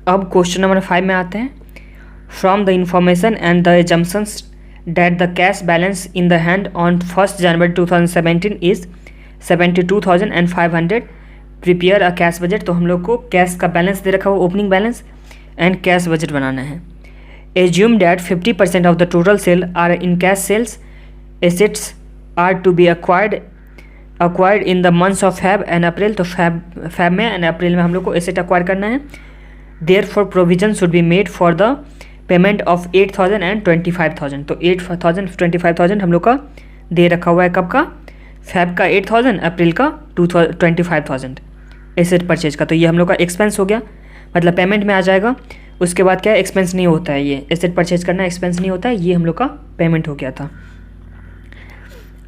अब question number 5 में आते हैं। From the information and the assumptions that the cash balance in the hand on 1 January 2017 is 72,500, prepare a cash budget. तो हम लोग को कैश का बैलेंस दे रखा हुआ, opening balance and cash budget बनाना है। Assume that 50% of the total sale are in cash sales, assets are to be acquired in the months of Feb and April. तो फेब में एंड अप्रैल में हम लोग को एसेट अक्वायर करना है। Therefore provision should be made for the payment of 8,000 and 25,000। तो 8,000 25,000 हम लोग का दे रखा हुआ है। कब का? फेब का 8,000, अप्रैल का 25,000 एसेट परचेज का। तो ये हम लोग का एक्सपेंस हो गया, मतलब पेमेंट में आ जाएगा। उसके बाद क्या है, एक्सपेंस नहीं होता है, ये एसेट परचेज करना एक्सपेंस नहीं होता है, ये हम लोग का पेमेंट हो गया था।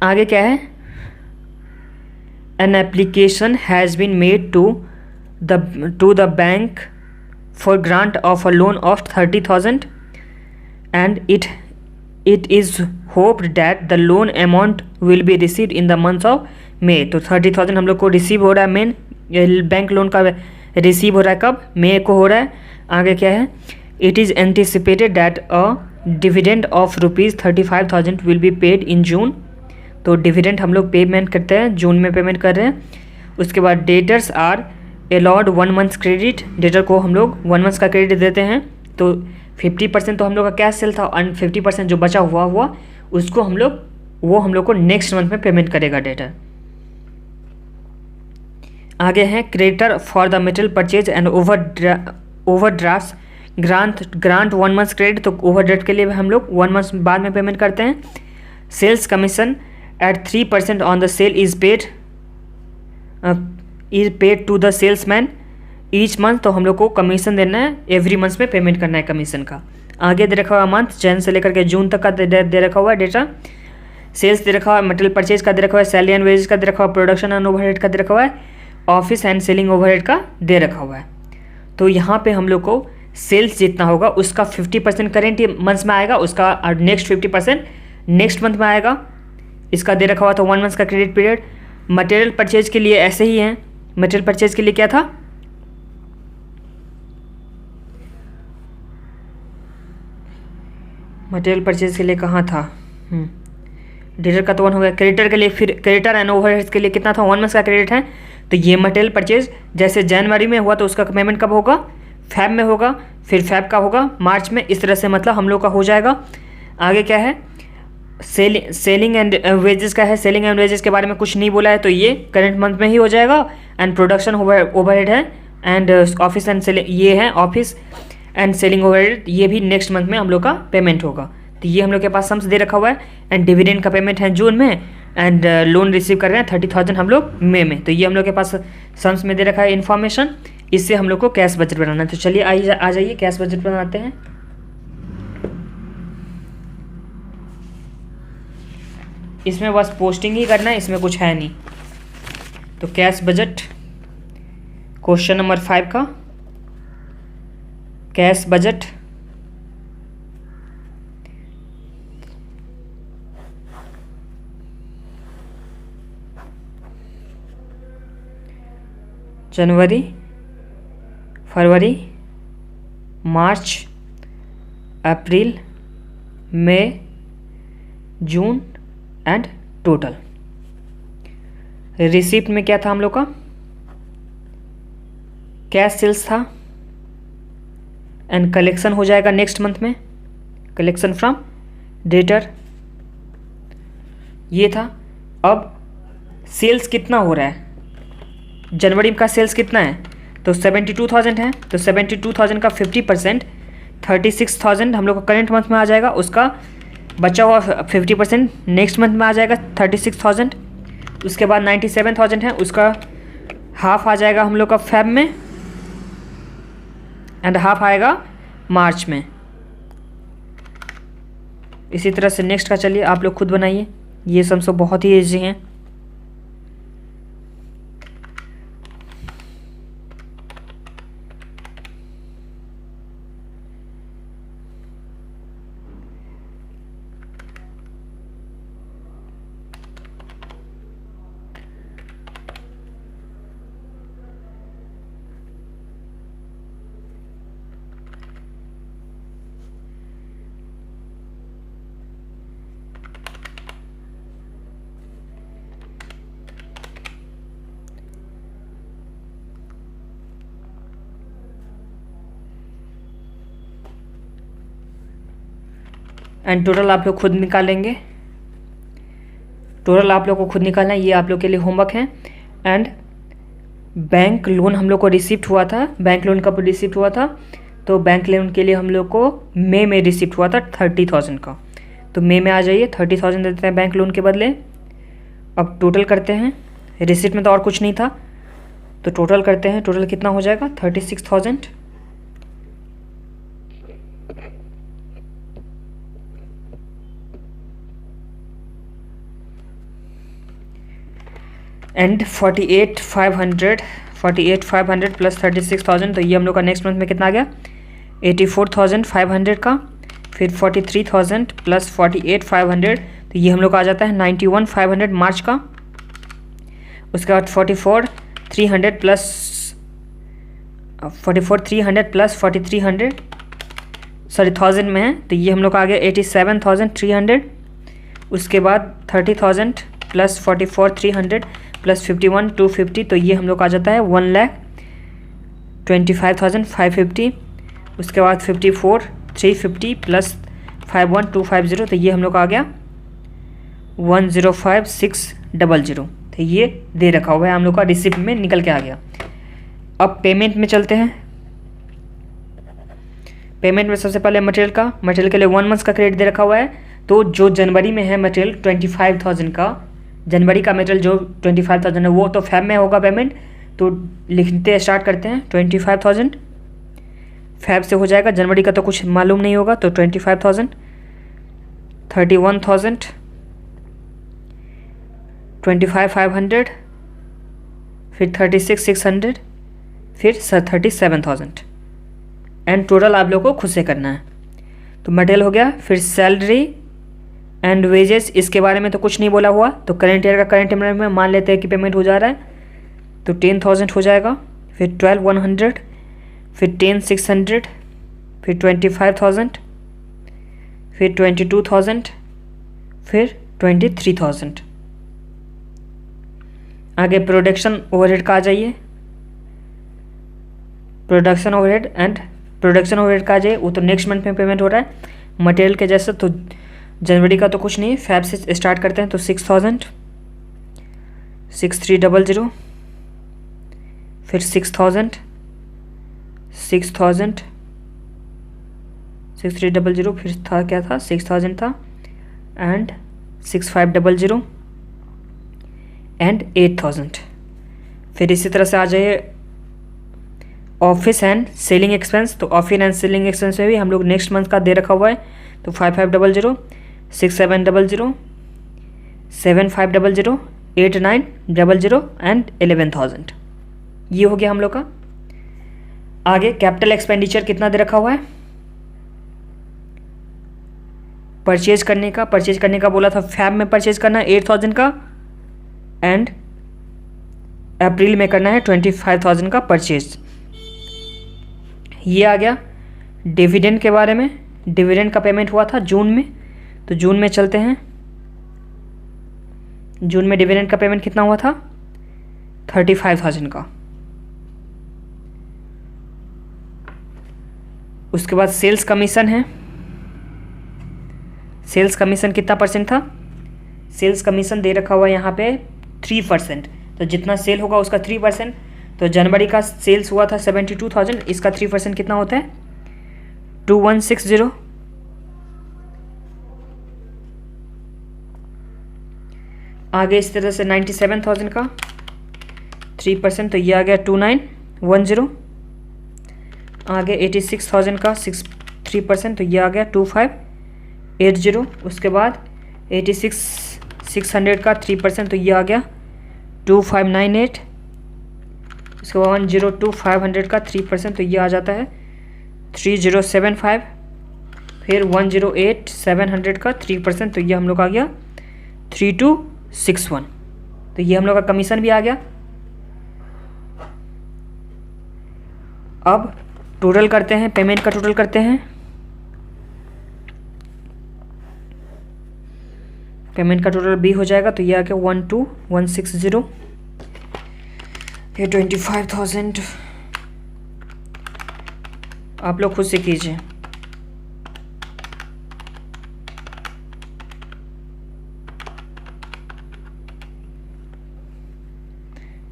आगे क्या है, an application has been made to the bank for grant of a loan of 30,000 and it is hoped that the loan amount will be received in the month of May. तो 30,000 हम लोग को रिसीव हो रहा है, main bank loan का receive हो रहा है कब? मे को हो रहा है। आगे क्या है, it is anticipated that a dividend of ₹35,000 will be paid in June. तो डिविडेंड हम लोग पेमेंट करते हैं, जून में पेमेंट कर रहे हैं। उसके बाद debtors are allowed 1 month credit, debtor को हम लोग 1 मंथ का क्रेडिट देते हैं। तो 50% तो हम लोग का कैश सेल था, और 50% जो बचा हुआ उसको हम लोग को नेक्स्ट मंथ में पेमेंट करेगा डेटर। आगे है creditor for the material purchase and overdraft grant 1 month credit. तो ओवरड्राफ्ट के लिए हम लोग 1 मंथ बाद में पेमेंट करते हैं। Sales commission at 3% on the sale is paid to the salesman each month. तो हम लोग को कमीशन देना है, एवरी मंथ में पेमेंट करना है कमीशन का। आगे दे रखा हुआ मंथ जैन से लेकर के जून तक का दे रखा हुआ है डेटा। सेल्स दे रखा हुआ है, मटेरियल परचेज का दे रखा हुआ है, सैलरी एंड वेजेस का दे रखा हुआ है, प्रोडक्शन एंड ओवरहेड का दे रखा हुआ है, ऑफिस एंड सेलिंग ओवरहेड का दे रखा हुआ है। तो यहाँ पे हम लोग को सेल्स जितना होगा उसका 50% करेंट मंथ में आएगा, उसका नेक्स्ट 50% नेक्स्ट मंथ में आएगा। इसका दे रखा हुआ था 1 मंथ का क्रेडिट पीरियड। मटेरियल परचेज के लिए ऐसे ही है। मटेरियल परचेज के लिए क्या था, मटेरियल परचेज के लिए कहाँ था, डेटर का तो 1 हो गया। क्रेडिटर के लिए फिर क्रेडिटर एंड ओवरहेड्स के लिए कितना था, 1 मंथ का क्रेडिट है। तो ये मटेरियल परचेज जैसे जनवरी में हुआ तो उसका पेमेंट कब होगा, फेब में होगा, फिर फेब का होगा मार्च में। इस तरह से मतलब हम लोग का हो जाएगा। आगे क्या है, सेलिंग एंड वेजेस का है। सेलिंग एंड वेजेस के बारे में कुछ नहीं बोला है, तो ये करंट मंथ में ही हो जाएगा। एंड प्रोडक्शन ओवरहेड है, एंड ऑफिस एंड सेलिंग ये है, ऑफिस एंड सेलिंग ओवरहेड ये भी नेक्स्ट मंथ में हम लोग का पेमेंट होगा। तो ये हम लोग के पास सम्स दे रखा हुआ है। एंड डिविडेंड का पेमेंट है जून में, एंड लोन रिसीव कर रहे हैं 30,000 हम लोग मई में। तो ये हम लोग के पास सम्स में दे रखा है इन्फॉर्मेशन। इससे हम लोग को कैश बजट बनाना है। तो चलिए आ जाइए कैश बजट बनाते हैं। इसमें बस पोस्टिंग ही करना है, इसमें कुछ है नहीं। तो कैश बजट क्वेश्चन नंबर 5 का cash budget January, February, March, April, May, June and total. Receipt में क्या था हम लोग का, कैश सेल्स था। एंड कलेक्शन हो जाएगा नेक्स्ट मंथ में, कलेक्शन फ्रॉम डेटर ये था। अब सेल्स कितना हो रहा है, जनवरी का सेल्स कितना है, तो 72,000 है। तो 72,000 का 50% 36,000 हम लोग को करेंट मंथ में आ जाएगा। उसका बचा हुआ 50% नेक्स्ट मंथ में आ जाएगा 36,000। उसके बाद 97,000 है, उसका हाफ आ जाएगा हम लोग का फेब में, एंड हाफ आएगा मार्च में। इसी तरह से नेक्स्ट का चलिए आप लोग खुद बनाइए, ये सब बहुत ही ईजी हैं। एंड टोटल आप लोग खुद निकालेंगे, टोटल आप लोग को खुद निकालना है, ये आप लोग के लिए होमवर्क है। एंड बैंक लोन हम लोग को रिसिप्ट हुआ था, बैंक लोन कब रिसिप्ट हुआ था, तो बैंक लोन के लिए हम लोग को मई में रिसिप्ट हुआ था 30,000 का, तो मई में आ जाइए 30,000 देते हैं बैंक लोन के बदले। अब टोटल करते हैं, रिसिप्ट में तो और कुछ नहीं था, तो टोटल करते हैं, टोटल कितना हो जाएगा 36,000 एंड 48,500 प्लस 36,000, तो ये हम लोग का नेक्स्ट मंथ में कितना आ गया 84,500 का। फिर 43,000 प्लस 48,500, तो ये हम लोग का आ जाता है 91,500 मार्च का। उसके बाद 44,300 प्लस 4300 सॉरी 1000 में है, तो ये हम लोग का आ गया 87,300। उसके बाद 30,000 प्लस 44,300 प्लस 51,250, तो ये हम लोग का आ जाता है 1,25,550। उसके बाद 54,350 प्लस 51,250, तो ये हम लोग का आ गया 1,05,600, तो ये दे रखा हुआ है हम लोग का, रिसिप्ट में निकल के आ गया। अब पेमेंट में चलते हैं। पेमेंट में सबसे पहले मटेरियल के लिए 1 मंथ का क्रेडिट दे रखा हुआ है, तो जो जनवरी में है मटेरियल 25,000 का, जनवरी का मटेरियल जो 25,000 है वो तो फैब में होगा पेमेंट, तो लिखते स्टार्ट करते हैं 25,000 फैब से हो जाएगा, जनवरी का तो कुछ मालूम नहीं होगा, तो 25,000 31,000 25,500 फिर 36,600 फिर 37,000 एंड टोटल आप लोग को खुद से करना है। तो मटेरियल हो गया। फिर सैलरी एंड वेजेस, इसके बारे में तो कुछ नहीं बोला हुआ, तो करंट ईयर का करंट ईयर में मान लेते हैं कि पेमेंट हो जा रहा है, तो 10,000 हो जाएगा। फिर 12,100 फिर 10,600 फिर 25,000 फिर 22,000 फिर 23,000। आगे प्रोडक्शन ओवरहेड का आ जाइए, प्रोडक्शन ओवरहेड का आ जाइए, वो तो नेक्स्ट मंथ में पेमेंट हो रहा है मटेरियल के जैसे, तो जनवरी का तो कुछ नहीं है, फैब से स्टार्ट करते हैं, तो 6,000 6,300 फिर 6,000 6,300 फिर था क्या था 6,000 था एंड 6,500 एंड 8,000। फिर इसी तरह से आ जाइए ऑफिस एंड सेलिंग एक्सपेंस, तो ऑफिस एंड सेलिंग एक्सपेंस में भी हम लोग नेक्स्ट मंथ का दे रखा हुआ है, तो 5,500 6,700 7,500 8,900 एंड 11,000, ये हो गया हम लोग का। आगे कैपिटल एक्सपेंडिचर कितना दे रखा हुआ है, परचेज करने का बोला था फैब में परचेज करना है 8,000 का एंड अप्रैल में करना है 25,000 का परचेज, ये आ गया। डिविडेंड के बारे में, डिविडेंड का पेमेंट हुआ था जून में, तो जून में चलते हैं। जून में डिविडेंड का पेमेंट कितना हुआ था 35,000 का। उसके बाद सेल्स कमीशन है, सेल्स कमीशन कितना परसेंट था, सेल्स कमीशन दे रखा हुआ है यहाँ पे 3%, तो जितना सेल होगा उसका 3%, तो जनवरी का सेल्स हुआ था 72,000, इसका 3% कितना होता है 2,160। आगे इस तरह से 97,000 का 3%, तो ये आ गया 2,910। आगे 86,000 का 3%, तो ये आ गया 2,580। उसके बाद 86,600 का 3%, तो ये आ गया 2,598। उसके बाद 1,02,500 का 3%, तो ये आ जाता है 3,075। फिर 1,08,700 का 3%, तो ये हम लोग आ गया 3,261, तो ये हम लोग का कमीशन भी आ गया। अब टोटल करते हैं, पेमेंट का टोटल करते हैं। पेमेंट का टोटल भी हो जाएगा, तो ये आ गया 12,160, ये 25,000 आप लोग खुद से कीजिए।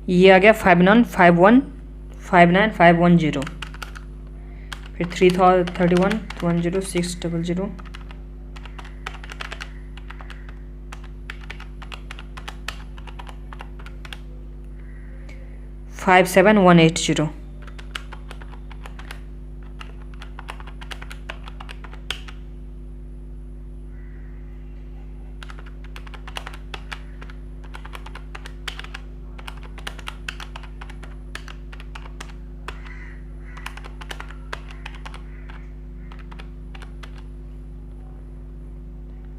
ये आ गया 5951 फिर 331 57180।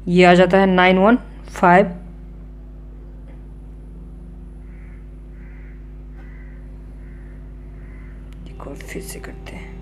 ये आ जाता है 915। देखो फिर से करते हैं।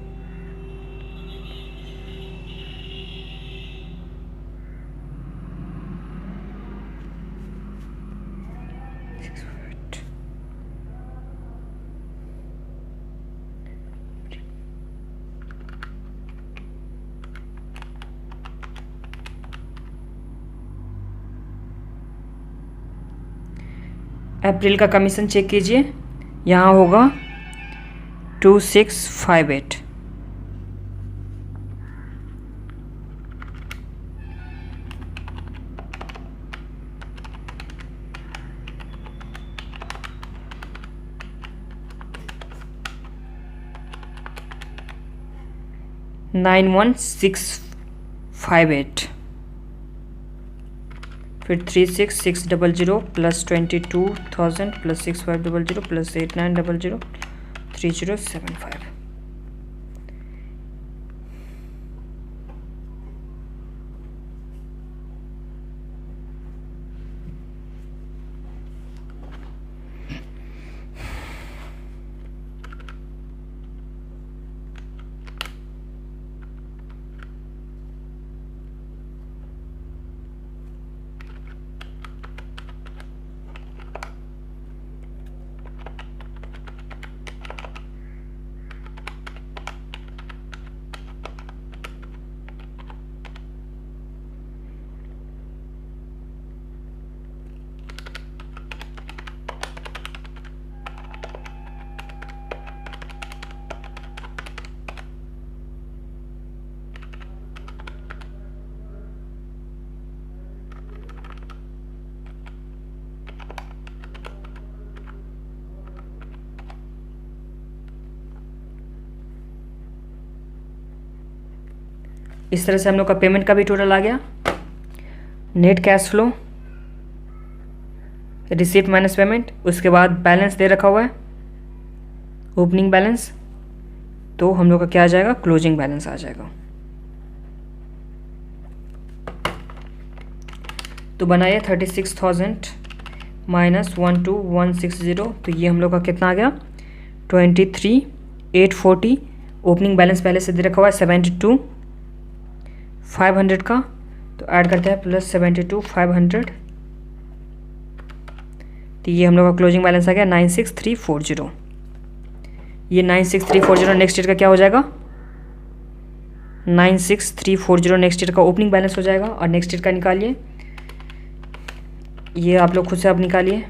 अप्रैल का कमीशन चेक कीजिए, यहाँ होगा 2658। $91,658 फिर 36600 प्लस 22,000 प्लस 6500 प्लस 8900 3075। इस तरह से हम लोग का पेमेंट का भी टोटल आ गया। Net cash flow, receipt minus payment, उसके बाद बैलेंस दे रखा हुआ है ओपनिंग बैलेंस, तो हम लोग का क्या आ जाएगा, क्लोजिंग बैलेंस आ जाएगा। तो बनाइए 36,000 माइनस 12160, तो ये हम लोग का कितना आ गया 23,840। ओपनिंग बैलेंस पहले से दे रखा हुआ है 72,500 का, तो ऐड करते हैं प्लस 72,500, तो ये हम लोग का क्लोजिंग बैलेंस आ गया 96,340। ये 96,340 नेक्स्ट ईयर का क्या हो जाएगा, 96,340 नेक्स्ट ईयर का ओपनिंग बैलेंस हो जाएगा। और नेक्स्ट ईयर का निकालिए, ये आप लोग खुद से आप निकालिए।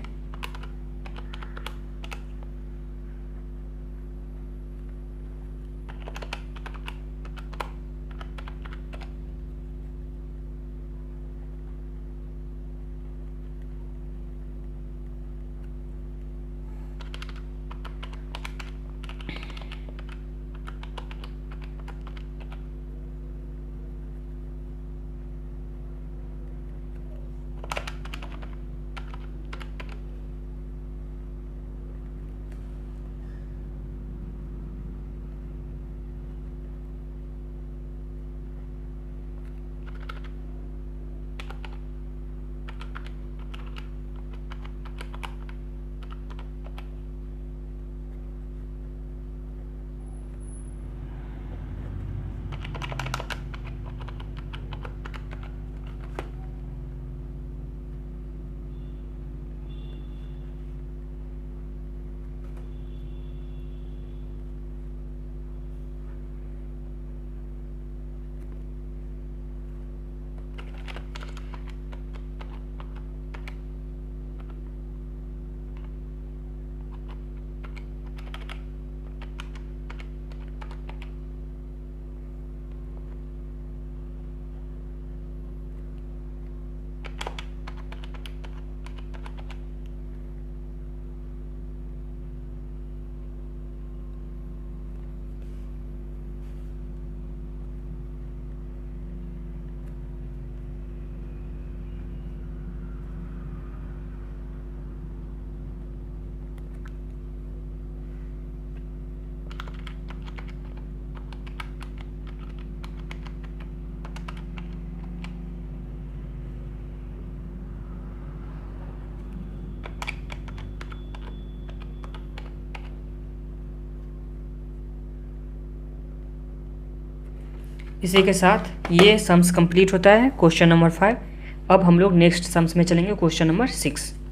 इसी के साथ ये सम्स कंप्लीट होता है क्वेश्चन नंबर 5। अब हम लोग नेक्स्ट सम्स में चलेंगे, क्वेश्चन नंबर 6।